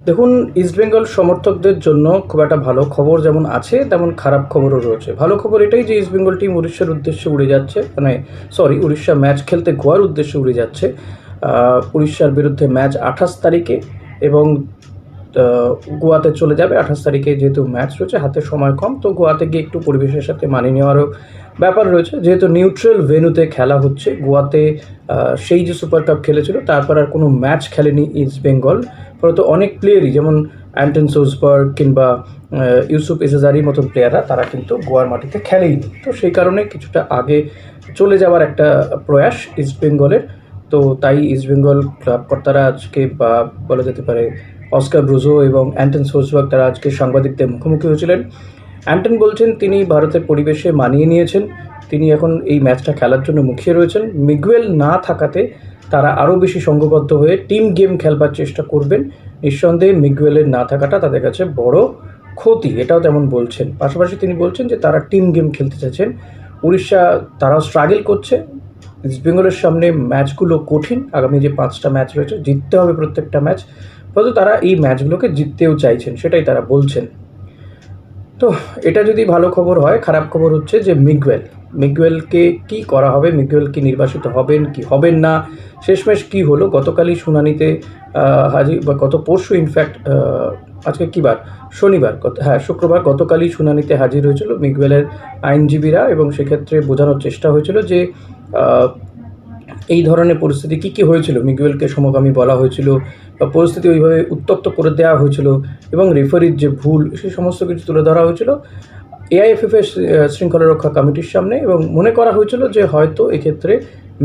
দেখুন, ইস্টবেঙ্গল সমর্থকদের জন্য খুব একটা ভালো খবর যেমন আছে, তেমন খারাপ খবরও রয়েছে। ভালো খবর এটাই যে ইস্টবেঙ্গল টিম উড়িষ্যার উদ্দেশ্যে উড়ে যাচ্ছে, উড়িষ্যা ম্যাচ খেলতে গোয়ার উদ্দেশ্যে উড়ে যাচ্ছে। উড়িষ্যার বিরুদ্ধে ম্যাচ 28 তারিখে, এবং গোয়াতে চলে যাবে 28 তারিখে। যেহেতু ম্যাচ রয়েছে, হাতে সময় কম, তো গোয়াতে গিয়ে একটু পরিবেশের সাথে মানিয়ে নেওয়ারও ব্যাপার রয়েছে। যেহেতু নিউট্রাল ভেন্যুতে খেলা হচ্ছে, গোয়াতে সেই যে সুপার কাপ খেলেছিল তারপর আর কোনো ম্যাচ খেলেনি ইস্টবেঙ্গল। ফলত অনেক প্লেয়ারই, যেমন অ্যান্টন সোসবার্গ কিংবা ইউসুফ ইজাজারির মতন প্লেয়াররা, তারা কিন্তু গোয়ার মাটিতে খেলেইনি। তো সেই কারণে কিছুটা আগে চলে যাওয়ার একটা প্রয়াস ইস্টবেঙ্গলের। তো তাই ইস্টবেঙ্গল ক্লাব কর্তারা আজকে, বা বলা যেতে পারে অস্কার ব্রুজো এবং অ্যান্টন সোসবার্গ, তারা আজকে সাংবাদিকদের মুখোমুখি হয়েছিলেন। অ্যান্টন বলছেন তিনি ভারতের পরিবেশে মানিয়ে নিয়েছেন, তিনি এখন এই ম্যাচটা খেলার জন্য মুখিয়ে রয়েছেন। মিগুয়েল না থাকাতে তারা আরও বেশি সংঘবদ্ধ হয়ে টিম গেম খেলবার চেষ্টা করবেন। নিঃসন্দেহে মিগুয়েলের না থাকাটা তাদের কাছে বড় ক্ষতি, এটাও তেমন বলছেন। পাশাপাশি তিনি বলছেন যে তারা টিম গেম খেলতে চাইছেন। উড়িষ্যা তারাও স্ট্রাগল করছে, ইস্টবেঙ্গলের সামনে ম্যাচগুলো কঠিন। আগামী যে 5টা ম্যাচ রয়েছে, জিততে হবে প্রত্যেকটা ম্যাচ। হয়তো তারা এই ম্যাচগুলোকে জিততেও চাইছেন, সেটাই তারা বলছেন। তো এটা যদি ভালো খবর হয়, খারাপ খবর হচ্ছে যে মিগুয়েলকে কি করা হবে, মিগুয়েল কি নির্বাসিত হবেন কি হবেন না, শেষমেশ কি হলো গতকালই শুনানিতে হাজির, বা গত পরশু ইনফ্যাক্ট, আজকে কী বার, শনিবার, শুক্রবার, গতকালই শুনানিতে হাজির হয়েছিল মিগুয়েলের আইনজীবীরা, এবং সেক্ষেত্রে বোঝানোর চেষ্টা হয়েছিল যে এই ধরনের পরিস্থিতি কী কী হয়েছিল, মিগুয়েলকে সমকামী বলা হয়েছিল, বা পরিস্থিতি ওইভাবে উত্তপ্ত করে দেওয়া হয়েছিল, এবং রেফারির যে ভুল, সেই সমস্ত কিছু তুলে ধরা হয়েছিল এআইএফএফের শৃঙ্খলা রক্ষা কমিটির সামনে। এবং মনে করা হয়েছিল যে হয়তো এক্ষেত্রে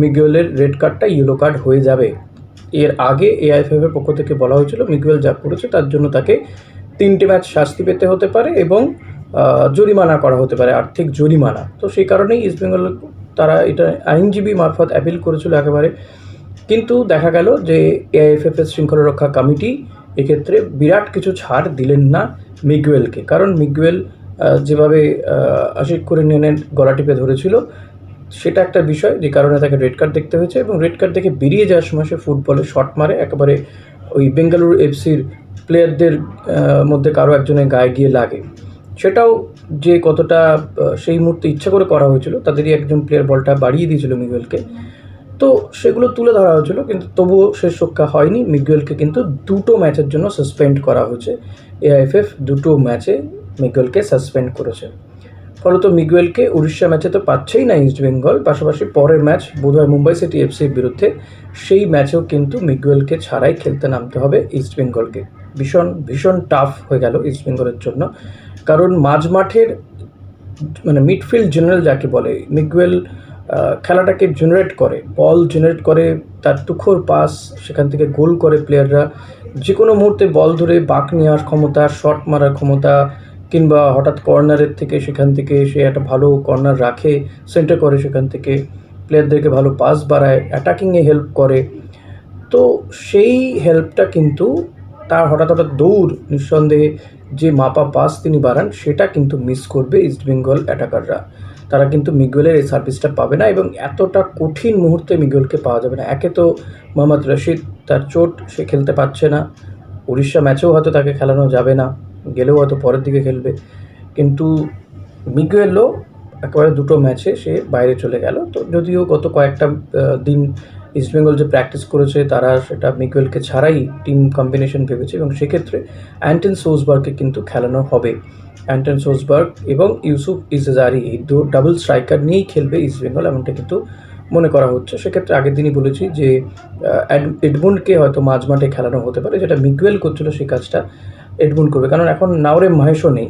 মিগুয়েলের রেড কার্ডটা ইয়েলো কার্ড হয়ে যাবে। এর আগে এআইএফএফের পক্ষ থেকে বলা হয়েছিল মিগুয়েল যা করেছে তার জন্য তাকে 3টে ম্যাচ শাস্তি পেতে হতে পারে, এবং জরিমানা করা হতে পারে, আর্থিক জরিমানা। তো সেই কারণেই ইস্টবেঙ্গল তারা এটা আইনজীবী মারফত অ্যাপিল করেছিল একেবারে। কিন্তু দেখা গেল যে এআইএফএফের শৃঙ্খলা রক্ষা কমিটি এক্ষেত্রে বিরাট কিছু ছাড় দিলেন না মিগুয়েলকে। কারণ মিগুয়েল যেভাবে আশিক কুরিনিয়ানের গলা টিপে ধরেছিল, সেটা একটা বিষয়, যে কারণে তাকে রেড কার্ড দেখতে হয়েছে। এবং রেড কার্ড দেখে বেরিয়ে যাওয়ার সময় সে ফুটবলে শট মারে, একেবারে ওই বেঙ্গালুরু এফসির প্লেয়ারদের মধ্যে কারো একজনের গায়ে গিয়ে লাগে। সেটাও যে কতটা সেই মুহূর্তে ইচ্ছা করে করা হয়েছিল, তাদেরই একজন প্লেয়ার বলটা বাড়িয়ে দিয়েছিল মিগুয়েলকে। তো সেগুলো তুলে ধরা হয়েছিল, কিন্তু তবুও শেষ রক্ষা হয়নি। মিগুয়েলকে কিন্তু 2টো ম্যাচের জন্য সাসপেন্ড করা হয়েছে। এআইএফএফ 2টো ম্যাচে মিগুয়েলকে সাসপেন্ড করেছে। ফলত মিগুয়েলকে উড়িষ্যা ম্যাচে তো পাচ্ছেই না ইস্টবেঙ্গল, পাশাপাশি পরের ম্যাচ বোধহয় মুম্বাই সিটি এফসির বিরুদ্ধে, সেই ম্যাচেও কিন্তু মিগুয়েলকে ছাড়াই খেলতে নামতে হবে ইস্টবেঙ্গলকে। ভীষণ ভীষণ টাফ হয়ে গেল ইস্টবেঙ্গলের জন্য। কারণ মাঝমাঠের, মিডফিল্ড জেনারেল যাকে বলে, মিগুয়েল খেলাটাকে জেনারেট করে, বল জেনারেট করে, তার তুখোর পাস, সেখান থেকে গোল করে প্লেয়াররা। যে কোনো মুহূর্তে বল ধরে বাঁক নেওয়ার ক্ষমতা, শট মারার ক্ষমতা, কিংবা হঠাৎ কর্নারের থেকে সেখান থেকে সে একটা ভালো কর্নার রাখে, সেন্টার করে, সেখান থেকে প্লেয়ারদেরকে ভালো পাস বাড়ায়, অ্যাটাকিংয়ে হেল্প করে। তো সেই হেল্পটা কিন্তু তার হঠাৎ দৌড়, নিঃসন্দেহে যে মাপা পাস তিনি বাড়ান, সেটা কিন্তু মিস করবে ইস্টবেঙ্গল অ্যাটাকাররা। তারা কিন্তু মিগুয়েলের এই সার্ভিসটা পাবে না, এবং এতটা কঠিন মুহূর্তে মিগুয়েলকে পাওয়া যাবে না। একে তো মোহাম্মদ রশিদ, তার চোট, সে খেলতে পারছে না। উড়িষ্যা ম্যাচেও হয়তো তাকে খেলানো যাবে না, গেলেও হয়তো পরের দিকে খেলবে। কিন্তু মিগুয়েলও একেবারে 2টো ম্যাচে সে বাইরে চলে গেল। তো যদিও গত কয়েকটা দিন ইস্টবেঙ্গল যে প্র্যাকটিস করেছে, তারা সেটা মিগুয়েলকে ছাড়াই টিম কম্বিনেশন ভেবেছে, এবং সেক্ষেত্রে অ্যান্টন সোসবার্গকে কিন্তু খেলানো হবে। অ্যান্টন সোসবার্গ এবং ইউসুফ ইজাজারি, এই ডাবল স্ট্রাইকার নিয়েই খেলবে ইস্টবেঙ্গল, এমনটা কিন্তু মনে করা হচ্ছে। সেক্ষেত্রে আগের দিনই বলেছি যে এডমুন্ডকে হয়তো মাঝমাঠে খেলানো হতে পারে, যেটা মিগুয়েল করছিল সেই কাজটা এডমুন্ড করবে, কারণ এখন নাওরে মহেশও নেই।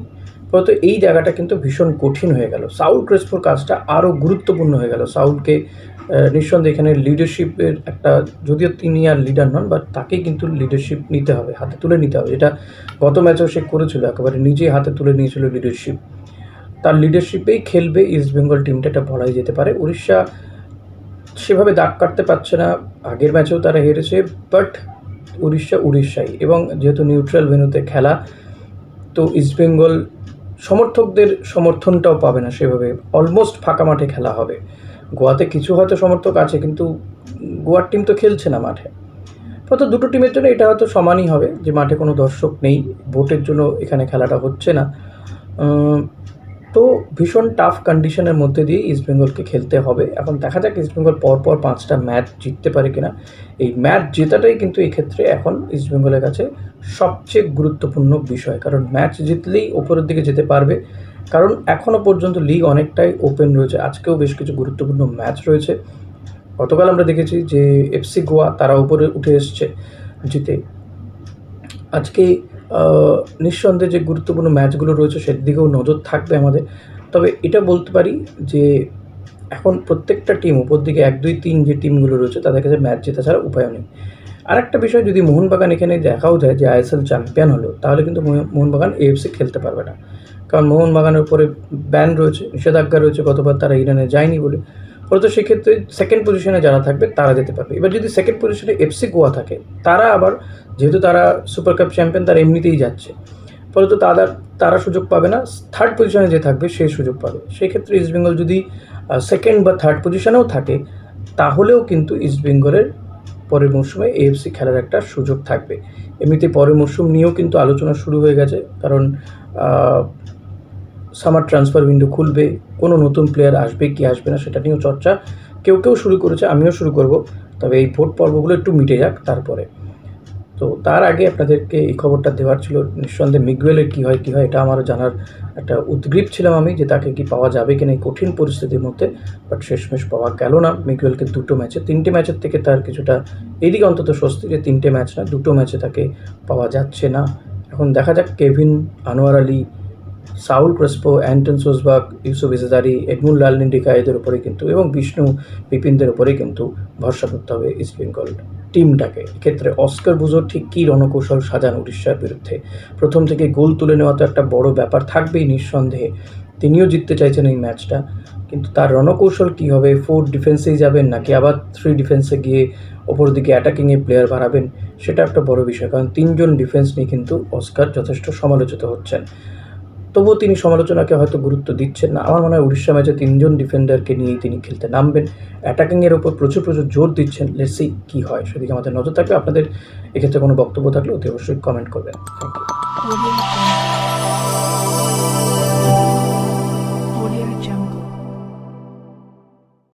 ফলত এই জায়গাটা কিন্তু ভীষণ কঠিন হয়ে গেল। সাউল ক্রেসপোর কাজটা আরও গুরুত্বপূর্ণ হয়ে গেল। সাউলকে নিঃসন্দেহে এখানে লিডারশিপের একটা, যদিও তিনি আর লিডার নন, বাট তাকে কিন্তু লিডারশিপ নিতে হবে, হাতে তুলে নিতে হবে, যেটা গত ম্যাচেও সে করেছিল, একেবারে নিজে হাতে তুলে নিয়েছিল লিডারশিপ। তার লিডারশিপেই খেলবে ইস্টবেঙ্গল টিমটা, এটা বলাই যেতে পারে। উড়িষ্যা সেভাবে দাগ কাটতে পারছে না, আগের ম্যাচেও তারা হেরেছে, বাট উড়িষ্যাই, এবং যেহেতু নিউট্রাল ভেন্যুতে খেলা, তো ইস্টবেঙ্গল সমর্থকদের সমর্থনটাও পাবে না সেভাবে, অলমোস্ট ফাঁকা মাঠে খেলা হবে। গোয়াতে কিছু হয়তো সমর্থক আছে, কিন্তু গোয়ার টিম তো খেলছে না মাঠে। হয়তো দুটো টিমের জন্য এটা হয়তো সমানই হবে যে মাঠে কোনো দর্শক নেই, ভোটের জন্য এখানে খেলাটা হচ্ছে না। তো ভীষণ টাফ কন্ডিশনের মধ্যে দিয়ে ইস্টবেঙ্গলকে খেলতে হবে। এখন দেখা যাক ইস্টবেঙ্গল পরপর 5টা ম্যাচ জিততে পারে কিনা। এই ম্যাচ জেতাটাই কিন্তু এক্ষেত্রে এখন ইস্টবেঙ্গলের কাছে সবচেয়ে গুরুত্বপূর্ণ বিষয়, কারণ ম্যাচ জিতলেই ওপরের দিকে যেতে পারবে। কারণ এখনও পর্যন্ত লিগ অনেকটাই ওপেন রয়েছে, আজকেও বেশ কিছু গুরুত্বপূর্ণ ম্যাচ রয়েছে। গতকাল আমরা দেখেছি যে এফসি গোয়া তারা উপরে উঠে এসছে জিতে। আজকে নিঃসন্দেহে যে গুরুত্বপূর্ণ ম্যাচগুলো রয়েছে সেদিকেও নজর থাকবে আমাদের। তবে এটা বলতে পারি যে এখন প্রত্যেকটা টিম উপর দিকে 1, 2, 3 যে টিমগুলো রয়েছে তাদের কাছে ম্যাচ জেতা ছাড়া উপায় নেই। আরেকটা বিষয়, যদি মোহনবাগান এখানে দেখাও যায় যে আইএসএল চ্যাম্পিয়ন হলো, তাহলে কিন্তু মোহনবাগান এএফসি খেলতে পারবে না, কারণ মোহনবাগানের উপরে ব্যান রয়েছে, নিষেধাজ্ঞা রয়েছে, গতবার তারা ইরানে যায়নি বলে। ফলত সেক্ষেত্রে সেকেন্ড পজিশনে যারা থাকবে তারা যেতে পারবে। এবার যদি সেকেন্ড পজিশনে এফসি গোয়া থাকে, তারা আবার যেহেতু তারা সুপার কাপ চ্যাম্পিয়ন, তারা এমনিতেই যাচ্ছে, ফলত তারা সুযোগ পাবে না। থার্ড পজিশনে যে থাকবে সে সুযোগ পাবে। সেক্ষেত্রে ইস্টবেঙ্গল যদি সেকেন্ড বা থার্ড পজিশনেও থাকে, তাহলেও কিন্তু ইস্টবেঙ্গলের পরের মরশুমে এএফসি খেলার একটা সুযোগ থাকবে। এমনিতে পরের মরশুম নিয়েও কিন্তু আলোচনা শুরু হয়ে গেছে, কারণ সামার ট্রান্সফার উইন্ডো খুলবে, কোনো নতুন প্লেয়ার আসবে কি আসবে না সেটা নিয়েও চর্চা কেউ শুরু করেছে, আমিও শুরু করব। তবে এই ভোট পর্বগুলো একটু মিটে যাক তারপরে। তো তার আগে আপনাদেরকে এই খবরটা দেওয়ার ছিল। নিঃসন্দেহে মিগুয়েলের কী হয় এটা আমারও জানার একটা উদ্গ্রীব ছিলাম আমি, যে তাকে কি পাওয়া যাবে কিনা এই কঠিন পরিস্থিতির মধ্যে। বাট শেষমেশ পাওয়া গেল না মিগুয়েলকে। 2টো ম্যাচে 3টে ম্যাচের থেকে তার কিছুটা এদিকে অন্তত স্বস্তি যে 3টে ম্যাচ না 2টো ম্যাচে তাকে পাওয়া যাচ্ছে না। এখন দেখা যাক Kevin, Anwar Ali, Saul Crespo, Anton সোসবাগ, ইউসুফ ইজাদারি, এডমুন্ড লালনিন্ডিকা এদের উপরে কিন্তু, এবং বিষ্ণু বিপিনদের উপরে কিন্তু ভরসা করতে হবে ইস্টবেঙ্গল টিমটাকে। এক্ষেত্রে অস্কার বুজোর ঠিক কী রণকৌশল সাজান উড়িষ্যার বিরুদ্ধে। প্রথম থেকে গোল তুলে নেওয়া তো একটা বড় ব্যাপার থাকবেই নিঃসন্দেহে, তিনিও জিততে চাইছেন এই ম্যাচটা, কিন্তু তার রণকৌশল কী হবে? 4 ডিফেন্সেই যাবেন নাকি আবার 3 ডিফেন্সে গিয়ে ওপর দিকে অ্যাটাকিংয়ে প্লেয়ার বাড়াবেন, সেটা একটা বড় বিষয়। কারণ 3জন ডিফেন্স নিয়ে কিন্তু অস্কার যথেষ্ট সমালোচিত হচ্ছেন। তবুও তিনি সমালোচনাকে হয়তো গুরুত্ব দিচ্ছেন না। আমার মনে হয় উড়িষ্যা ম্যাচে 3জন ডিফেন্ডারকে নিয়েই তিনি খেলতে নামবেন। অ্যাটাকিংয়ের ওপর প্রচুর জোর দিচ্ছেন। লেটস সি কী হয়, সেদিকে আমাদের নজর থাকবে। আপনাদের এক্ষেত্রে কোনো বক্তব্য থাকলে অতি অবশ্যই কমেন্ট করবেন। Thank you.